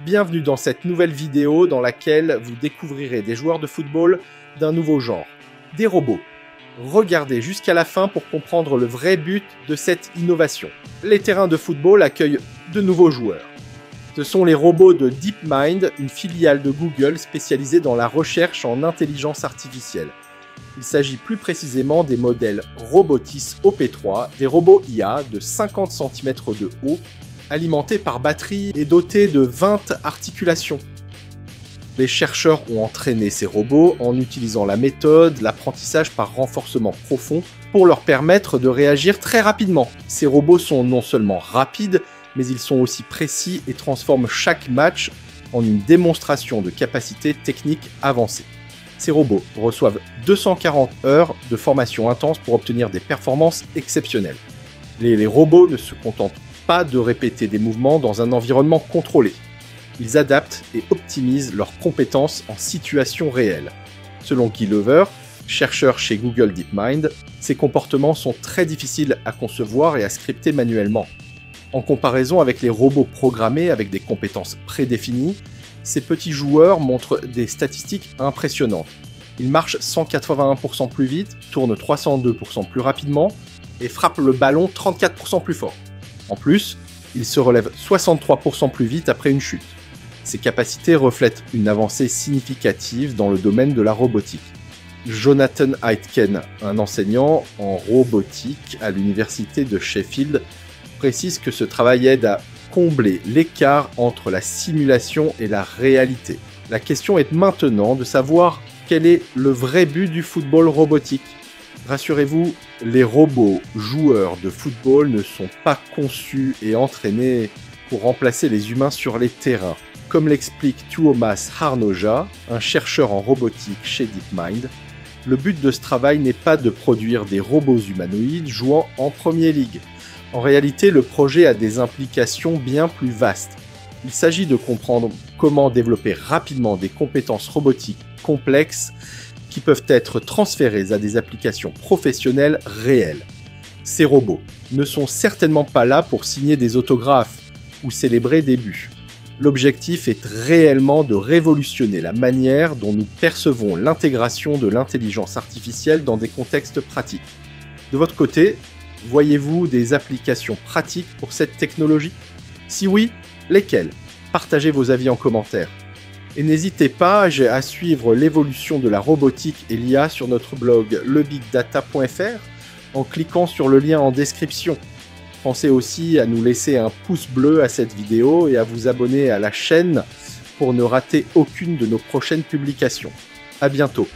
Bienvenue dans cette nouvelle vidéo dans laquelle vous découvrirez des joueurs de football d'un nouveau genre, des robots. Regardez jusqu'à la fin pour comprendre le vrai but de cette innovation. Les terrains de football accueillent de nouveaux joueurs. Ce sont les robots de DeepMind, une filiale de Google spécialisée dans la recherche en intelligence artificielle. Il s'agit plus précisément des modèles Robotis OP3, des robots IA de 50 cm de haut, alimentés par batterie et dotés de 20 articulations. Les chercheurs ont entraîné ces robots en utilisant la méthode l'apprentissage par renforcement profond pour leur permettre de réagir très rapidement. Ces robots sont non seulement rapides, mais ils sont aussi précis et transforment chaque match en une démonstration de capacité technique avancée. Ces robots reçoivent 240 heures de formation intense pour obtenir des performances exceptionnelles. Les robots ne se contentent pas de répéter des mouvements dans un environnement contrôlé. Ils adaptent et optimisent leurs compétences en situation réelle. Selon Guy Lever, chercheur chez Google DeepMind, ces comportements sont très difficiles à concevoir et à scripter manuellement. En comparaison avec les robots programmés avec des compétences prédéfinies, ces petits joueurs montrent des statistiques impressionnantes. Ils marchent 181% plus vite, tournent 302% plus rapidement et frappent le ballon 34% plus fort. En plus, ils se relèvent 63% plus vite après une chute. Ces capacités reflètent une avancée significative dans le domaine de la robotique. Jonathan Aitken, un enseignant en robotique à l'université de Sheffield, précise que ce travail aide à combler l'écart entre la simulation et la réalité. La question est maintenant de savoir quel est le vrai but du football robotique. Rassurez-vous, les robots joueurs de football ne sont pas conçus et entraînés pour remplacer les humains sur les terrains. Comme l'explique Tuomas Harnoja, un chercheur en robotique chez DeepMind, le but de ce travail n'est pas de produire des robots humanoïdes jouant en Premier League. En réalité, le projet a des implications bien plus vastes. Il s'agit de comprendre comment développer rapidement des compétences robotiques complexes qui peuvent être transférées à des applications professionnelles réelles. Ces robots ne sont certainement pas là pour signer des autographes ou célébrer des buts. L'objectif est réellement de révolutionner la manière dont nous percevons l'intégration de l'intelligence artificielle dans des contextes pratiques. De votre côté, voyez-vous des applications pratiques pour cette technologie? Si oui, lesquelles? Partagez vos avis en commentaire. Et n'hésitez pas à suivre l'évolution de la robotique et l'IA sur notre blog lebigdata.fr en cliquant sur le lien en description. Pensez aussi à nous laisser un pouce bleu à cette vidéo et à vous abonner à la chaîne pour ne rater aucune de nos prochaines publications. À bientôt.